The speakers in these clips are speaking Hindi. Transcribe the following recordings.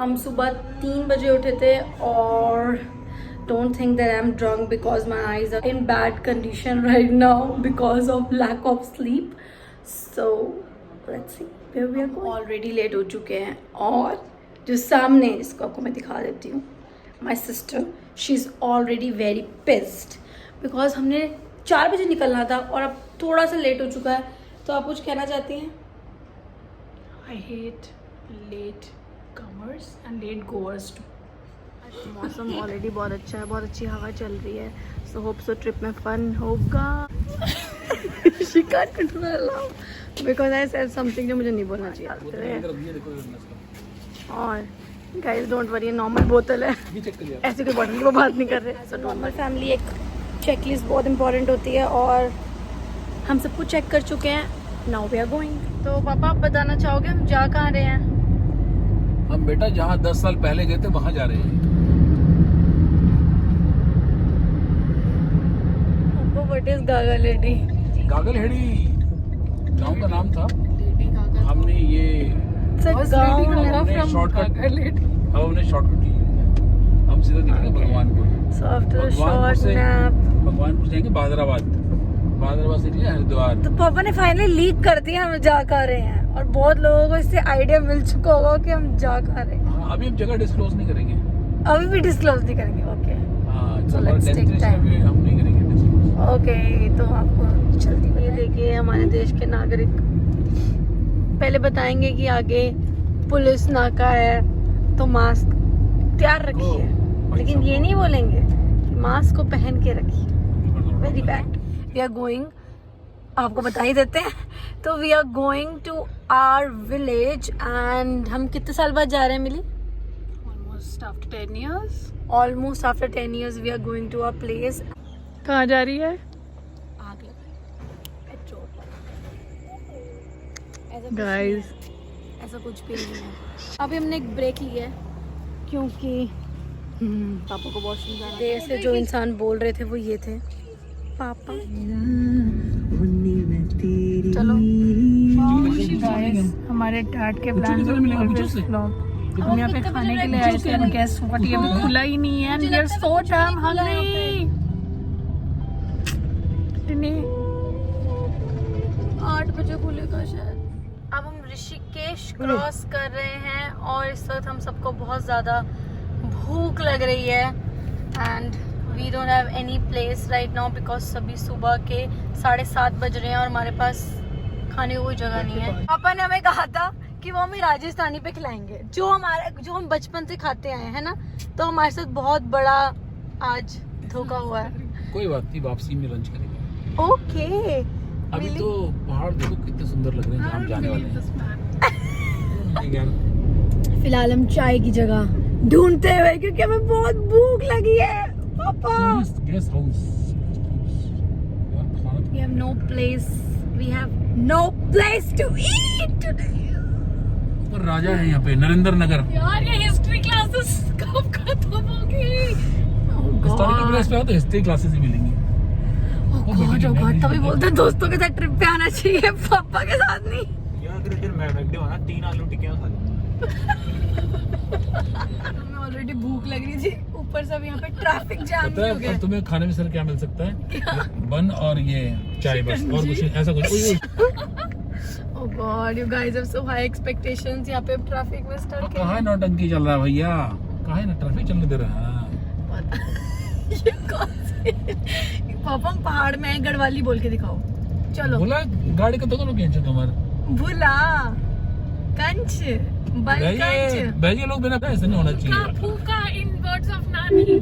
हम सुबह 3 बजे उठे थे और don't think that I'm drunk because my eyes are in bad condition right now because of lack of sleep. So let's see where we are going. Already late हो चुके हैं और जो सामने इसको आपको मैं दिखा देती हूँ, my sister, she's already very pissed because हमने 4 बजे निकलना था और अब थोड़ा सा लेट हो चुका है. तो आप कुछ कहना चाहती हैं? I hate late comers and late goers too. मौसम ऑलरेडी बहुत अच्छा है, बहुत अच्छी हवा चल रही है. सो होप सो ट्रिप में फन होगा. She can't control her laugh because I said something जो मुझे नहीं बोलना चाहिए. और गाइस डोंट वरी, नॉर्मल बोतल है, ऐसी कोई बॉटल की वो बात नहीं कर रहे. सो नॉर्मल फैमिली एक चेकलिस्ट बहुत इंपॉर्टेंट होती है और हम सब कुछ चेक कर चुके हैं. Now we are going. तो पापा आप बताना चाहोगे हम जा कहाँ रहे हैं? हम बेटा जहाँ 10 साल पहले गए थे वहाँ जा रहे हैं. What is Gagalheri? गागलहेड़ी गांव का नाम था. हमने ये शॉर्टकट लिया. हम सीधा निकले Bhagwanpur. So after a short nap, Bhagwanpur जाएंगे बादराबाद से लिए हरिद्वार. तो पापा ने फाइनली लीक कर दिया हम जा कर रहे हैं और बहुत लोगों को इससे आइडिया मिल चुका होगा कि हम जा कर रहे हैं. हाँ, अभी हम जगह डिस्क्लोज नहीं करेंगे. अभी भी डिस्क्लोज नहीं करेंगे. Okay So let's take time. हम नहीं करेंगे disclose. ओके तो आपको जल्दी ये देखिए हमारे देश के नागरिक पहले बताएंगे कि आगे पुलिस नाका है तो मास्क तैयार रखिए, लेकिन ये नहीं बोलेंगे कि मास्क को पहन के रखिए. Very bad. We are going, आपको बता ही देते हैं. तो we are going to our village and हम कितने साल बाद जा रहे हैं मिली? Almost after 10 years. Almost after 10 years we are going to our place. कहाँ जा रही है? आग लगा, पेट्रोल. Guys. ऐसा कुछ भी नहीं है. अभी हमने एक ब्रेक लिया है क्योंकि पापा को वॉशरूम जाना. देर से जो इंसान बोल रहे थे वो ये थे पापा. चलो Guys, हमारे डैड के प्लान हम यहाँ पे खाने के लिए आए थे एंड गेस व्हाट, ये अभी खुला ही नहीं है and we are so damn hungry. 8 बजे खुलेगा शायद. अब हम ऋषिकेश क्रॉस कर रहे हैं और इस वक्त हम सबको बहुत ज़्यादा भूख लग रही है and we don't have any place right now because सभी सुबह के 7:30 बज रहे हैं और हमारे पास खाने की कोई जगह नहीं है. पापा ने हमें कहा था कि वो हमें राजस्थानी पे खिलाएंगे जो हम बचपन से खाते आए हैं ना. तो हमारे साथ बहुत बड़ा आज धोखा हुआ है. कोई बात नहीं, वापसी में लंच करेंगे. ओके. अभी तो पहाड़ देखो कितने सुंदर लग रहे हैं जहाँ हम जाने वाले हैं. फिलहाल हम चाय की जगह ढूंढते हुए क्योंकि हमें बहुत भूख लगी है. पापा guest house. we have no place to eat. पर राजा है यहाँ पे, नरेंद्र नगर. यार ये हिस्ट्री क्लासेस कब खत्म होगी? हिस्टोरिकल प्लेस पे आओ तो हिस्ट्री क्लासेस ही मिलेंगी. तभी बोलते हैं दोस्तों के साथ ट्रिप पे आना चाहिए, पापा के साथ नहीं. यार अगर इधर मैकडे हो ना 3 आलू टिक्कियां खा लूं. हमें ऑलरेडी भूख लग रही थी, ऊपर से अब यहाँ पे ट्रैफिक जाम पता हो गया. है तुम्हें खाने में सर क्या मिल सकता है? बन और ये चाय, बस और कुछ ऐसा कुछ. Oh God, you guys have so high expectations. यहाँ पे ट्रैफिक में स्टक कहाँ नौटंकी चल रहा है भैया? कहाँ है ना ट्रैफिक चलने दे रहा है? ये कौन सी पापा हम पहाड़ में हैं, गढ़वाली बोल के दिखाओ. चलो बोला गाड़ी का तो लोग तुम्हारे भूला कंच बलकंच बैजे लोग बिना ऐसे नहीं होना चाहिए. फूका इन वर्ड्स ऑफ नानी.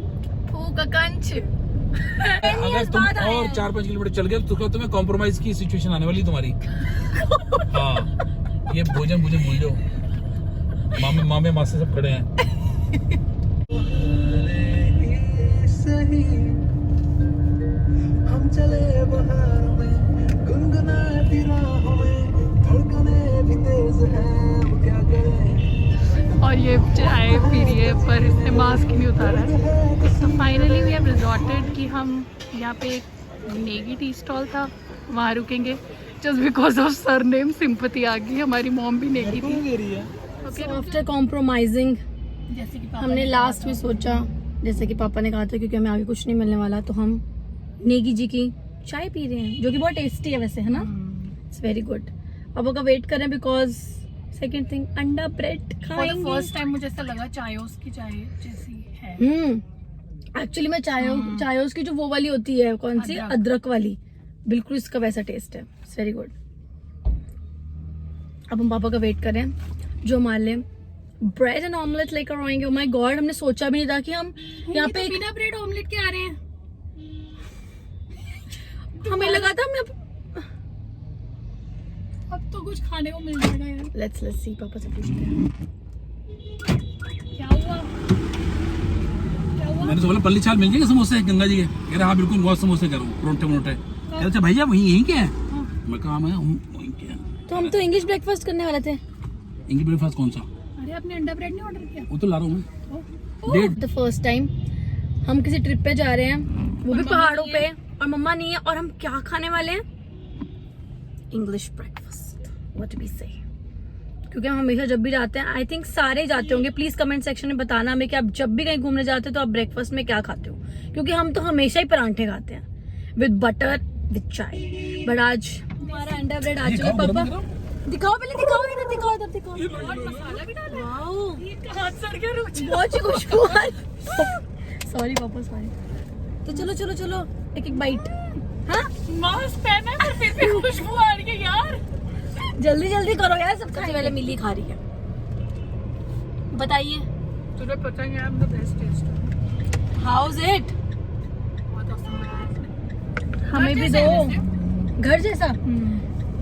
फूका कंच. अगर तुम और 4-5 किलोमीटर चल गए तो तुम्हें कॉम्प्रोमाइज की सिचुएशन आने वाली तुम्हारी. हाँ, ये भोजन भूल जाओ. मामे मासे सब खड़े हैं. हम चले बहार में गुनगुनाती राहों में, धड़कनें भी तेज हैं, वो क्या करें. और ये चाय पी रही है पर इसने मास्क नहीं उतारा है. तो फाइनली वी हैव रिजॉर्टेड कि हम यहाँ पे एक नेगी टी स्टॉल था वहाँ रुकेंगे just because of surname sympathy आ गई. हमारी मॉम भी नेगी थी. So after compromising जैसे कि पापा हमने ने लास्ट में सोचा, जैसे कि पापा ने कहा था, क्योंकि हमें आगे कुछ नहीं मिलने वाला, तो हम नेगी जी की चाय पी रहे हैं, जो कि बहुत टेस्टी है वैसे, है ना? It's very good. पापा का वेट कर रहे हैं बिकॉज सेकंड थिंग अंडा ब्रेड खाएंगे। फर्स्ट टाइम मुझे ऐसा लगा चायोस की चाय जैसी है। एक्चुअली मैं चायोस की जो वो वाली होती है, कौन सी, अदरक वाली, बिल्कुल इसका वैसा टेस्ट है। It's very good. अब हम पापा का वेट कर रहे हैं जो हमारे लिए ब्रेड एंड ऑमलेट लेकर आएंगे। ओह माय गॉड, हमने सोचा भी नहीं था कि हम यहाँ पे बिना ब्रेड ऑमलेट के आ रहे हैं। हमें लगा था हमें अब तो कुछ खाने को मिल जाएगा यार। लेट्स सी, पापा से पूछते हैं। क्या हुआ? मैंने तो बोला पल्ली चाल मिल जाएंगे समोसे गंगा जी के। कह रहे हाँ बिल्कुल, बहुत समोसे करूँ, परोठे परोठे। कह रहे अच्छा भैया वही यहीं के हैं? मैं कहा मैं वहीं के हैं। तो हम तो इंग्लिश ब्रेकफास्ट करने वाले थे। इंग्लिश ब्रेकफास्ट कौन सा? अरे आपने अंडा ब्रेड नहीं ऑर्डर किया? वो तो ला रहा हूँ मैं। डेट द फर्स्ट टाइम हम किसी ट्रिप पे जा रहे हैं, वो भी पहाड़ों पे, और मम्मा नहीं है, और हम क्या खाने वाले हैं? इंग्लिश ब्रेकफास्ट, व्हाट वी से। क्योंकि हम हमेशा जब भी जाते हैं, आई थिंक सारे जाते होंगे, प्लीज कमेंट सेक्शन में बताना हमें कि आप जब भी कहीं घूमने जाते हो तो आप ब्रेकफास्ट में क्या खाते हो, क्योंकि हम तो हमेशा ही परांठे खाते हैं विद बटर विद चाय। बट आज हमारा अंडा ब्रेड आ चुका है। पापा दिखाओ, पहले दिखाओ, इधर दिखाओ, इधर दिखाओ। मसाला भी डाला? वाओ, हाथ सड़ गया, रुक जा। बहुत ही खुशबू आ रही। सॉरी पापा, सॉरी। तो चलो चलो चलो, एक एक बाइट। हाँ, मास्क पहना है पर फिर भी खुशबू आ रही है यार। जल्दी जल्दी करो यार, सब खाने वाले मिली खा रही है। बताइए, तुझे पता है I am the best taste. How is it? बहुत awesome है। हमें भी घर जैसा है दो। घर जैसा,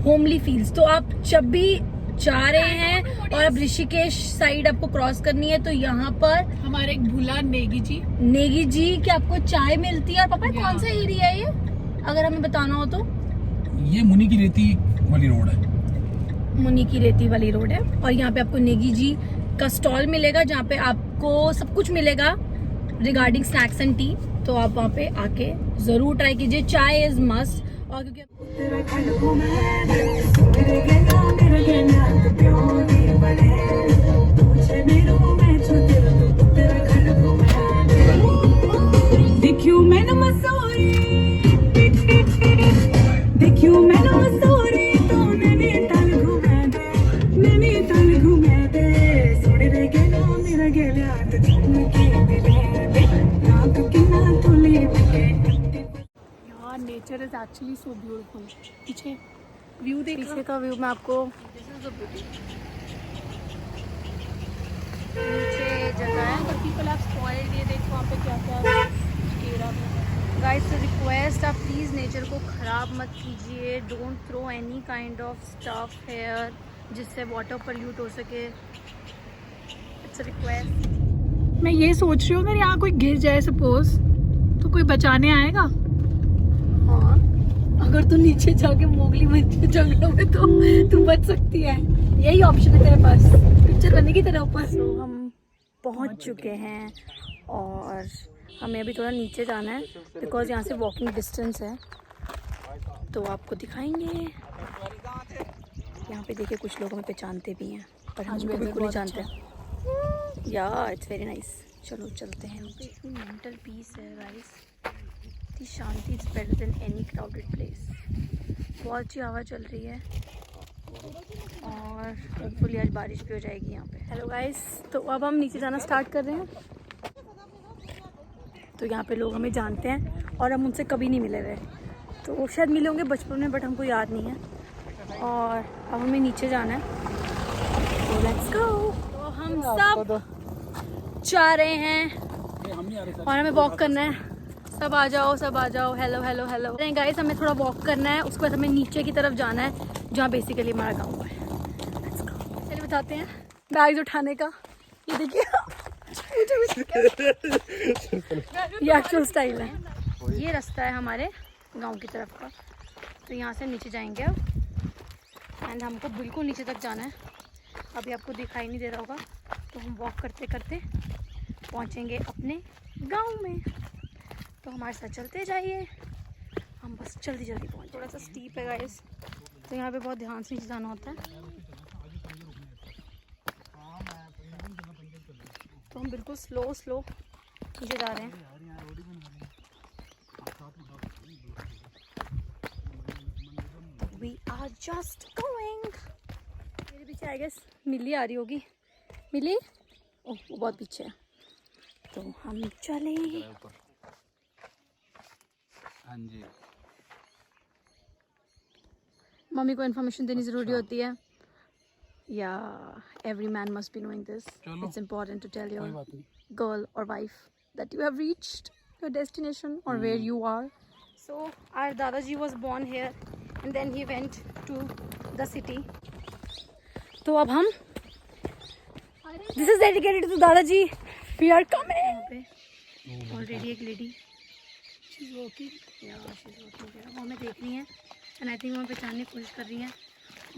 होमली फील्स। तो आप जब भी जा रहे हैं और अब ऋषिकेश साइड आपको क्रॉस करनी है, तो यहाँ पर हमारे एक भूला नेगी जी की आपको चाय मिलती है। और पापा कौन सा एरिया है ये, अगर हमें बताना हो तो? ये मुनि की रेती वाली रोड है। मुनि की रेती वाली रोड है, और यहाँ पे आपको नेगी जी का स्टॉल मिलेगा, जहाँ पे आपको सब कुछ मिलेगा रिगार्डिंग स्नैक्स एंड टी। तो आप वहाँ पे आके जरूर ट्राई कीजिए, चाय इज मस्ट। और क्योंकि देखियो मैंने मसूरी, देखियो मैंने मसूरी, तो नैनीताल घूमे दे, सोने रे गेला मेरा गेला, तो झुमके मिले दे, नाक किना तोले बके। यार nature is actually so beautiful. पीछे व्यू देख, पीछे का व्यू मैं आपको, नीचे जगह है। पीपल हैव स्पॉइल्ड, ये देखो वहाँ पे क्या क्या केरा। गाइस तो रिक्वेस्ट, आप प्लीज़ नेचर को ख़राब मत कीजिए। Don't throw any kind of stuff here जिससे वाटर पोल्यूट हो सके। It's a request. मैं ये सोच रही हूँ अगर यहाँ कोई गिर जाए सपोज, तो कोई बचाने आएगा? हाँ, अगर तू नीचे जाके मोगली बन जाए जंगलों में तो तू बच सकती है। यही ऑप्शन है तेरे पास, पिक्चर बनने की तरह ऊपर। तो हम पहुँच चुके हैं और हमें अभी थोड़ा नीचे जाना है बिकॉज यहाँ से वॉकिंग डिस्टेंस है, तो आपको दिखाएंगे। यहाँ पे देखिए कुछ लोग हमें पहचानते भी हैं, पर हम उनको बिल्कुल नहीं जानते। या इट्स वेरी नाइस। चलो चलते हैं। इतनी मेंटल पीस है गाइस, इतनी शांति, it's better than any crowded place. बहुत अच्छी हवा चल रही है और होपफुली आज बारिश भी हो जाएगी यहाँ पे। हेलो गाइस, तो अब हम नीचे जाना स्टार्ट कर रहे हैं। तो यहाँ पे लोग हमें जानते हैं और हम उनसे कभी नहीं मिले हुए, तो वो शायद मिले होंगे बचपन में, बट हमको याद नहीं है। और अब हमें नीचे जाना है, तो लेट्स गो। तो हम सब जा रहे हैं और हमें वॉक करना है। सब आ जाओ, सब आ जाओ। हेलो हेलो हेलो गाइस, हमें थोड़ा वॉक करना है, उसके बाद हमें नीचे की तरफ जाना है जहाँ बेसिकली हमारा गाँव है। Let's go. चलिए बताते हैं बैग्स उठाने का। ये देखिए ये एक्चुअल स्टाइल है। ये रास्ता है हमारे गांव की तरफ का, तो यहाँ से नीचे जाएंगे अब, एंड हमको बिल्कुल नीचे तक जाना है। अभी आपको दिखाई नहीं दे रहा होगा, तो हम वॉक करते करते पहुँचेंगे अपने गांव में। तो हमारे साथ चलते जाइए, हम बस जल्दी जल्दी पहुँच। थोड़ा सा स्टीप है गाइस, तो यहाँ पे बहुत ध्यान से नीचे जाना होता है। तो हम बिल्कुल स्लो स्लो नीचे जा रहे हैं। We are just going. मेरे पीछे आई गेस मिली आ रही होगी। मिली? ओह वो बहुत पीछे है। तो हम चले। हाँ जी। मम्मी को इन्फॉर्मेशन देनी ज़रूरी होती है। या every man must be knowing this. It's important to tell your girl or wife that you have reached your destination or where you are. So our Dadaji was born here and then he went to the city. तो अब हम this is dedicated to Dadaji. We are coming. Already एक lady she's walking. Yeah, she's walking. वो हमें देख रही हैं and I think वो पहचानने की कोशिश कर रही हैं.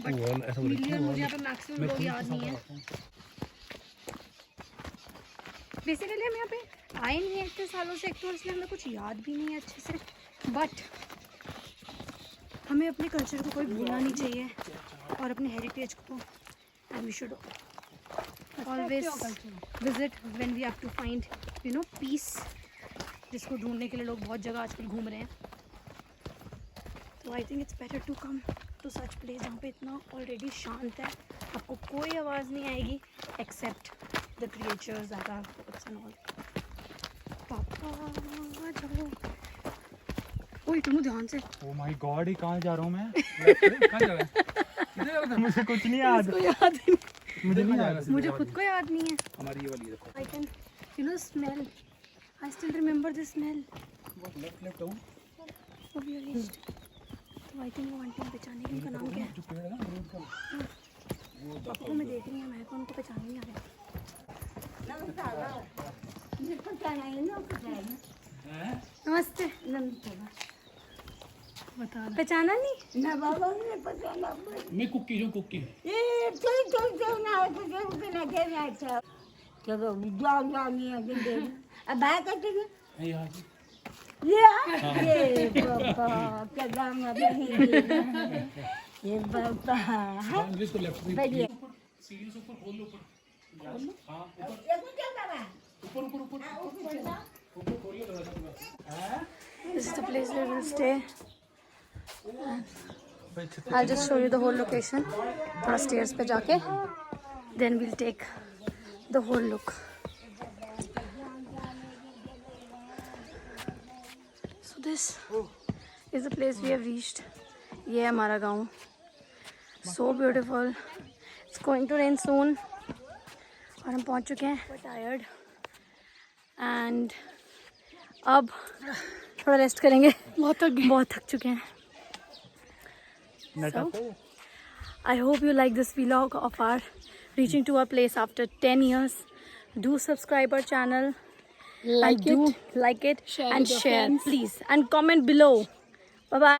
But मिली और मुझे यहाँ पे मैक्सिमम लोग याद नहीं है. बेसिकली हम यहाँ पे आए नहीं हैं इतने सालों से, एक तो इसलिए हमें कुछ याद भी नहीं है अच्छे से, बट हमें अपने कल्चर को कोई भूलना नहीं चाहिए और अपने हेरिटेज को, and we should always visit when we have to find you know peace, जिसको ढूंढने के लिए लोग बहुत जगह आजकल घूम रहे हैं. तो I think it's better to come to such place जहाँ पे इतना ऑलरेडी शांत है, आपको कोई आवाज़ नहीं आएगी accept the creatures that are birds and all. पापा जाओ. ओए तुम ध्यान से. ओ माय गॉड, ये कहाँ जा रहा हूँ मैं? कहाँ जा रहा है? मुझे कुछ नहीं याद. इसको याद नहीं. मुझे नहीं याद. मुझे खुद को याद नहीं है. हमारी ये वाली देखो. I can you know smell. I still remember the smell. Left down. Oh we reached. तो I think वो आंटी पहचाने की, उनका नाम क्या है? जो पेड़ है ना अमरूद का. पापा को मैं देख रही हूँ, मैं को उनको पहचान नहीं आ रहा. नमस्ते. बता पहचाना नहीं? ना बाबा ने पता ना मैं कुकी जो कुकी. ये तो ना तो ना देना था. चलो जाओ नहीं आगे दे. अब बाय करते हैं. ये यहाँ जी. ये बाबा क्या दाम अभी ये बाबा हाँ इसको लेफ्ट में. बढ़िया. सीढ़ी से ऊपर खोल लो ऊपर. हाँ ये कुछ क्या बाबा ऊपर ऊपर ऊपर ऊपर खोलिए दरवाजा पूरा. This is the place where we'll stay. I'll just show you the whole location. थोड़ा stairs पे जाके then we'll take the whole look. So this is the place we have reached. ये है हमारा गाँव. So beautiful. It's going to rain soon. और हम पहुंच चुके हैं. We're tired. And अब थोड़ा रेस्ट करेंगे. बहुत थक चुके हैं. So, I hope you like this vlog of our reaching to our place after 10 years. Do subscribe our channel. Like it, share and share, please. And comment below. Bye bye.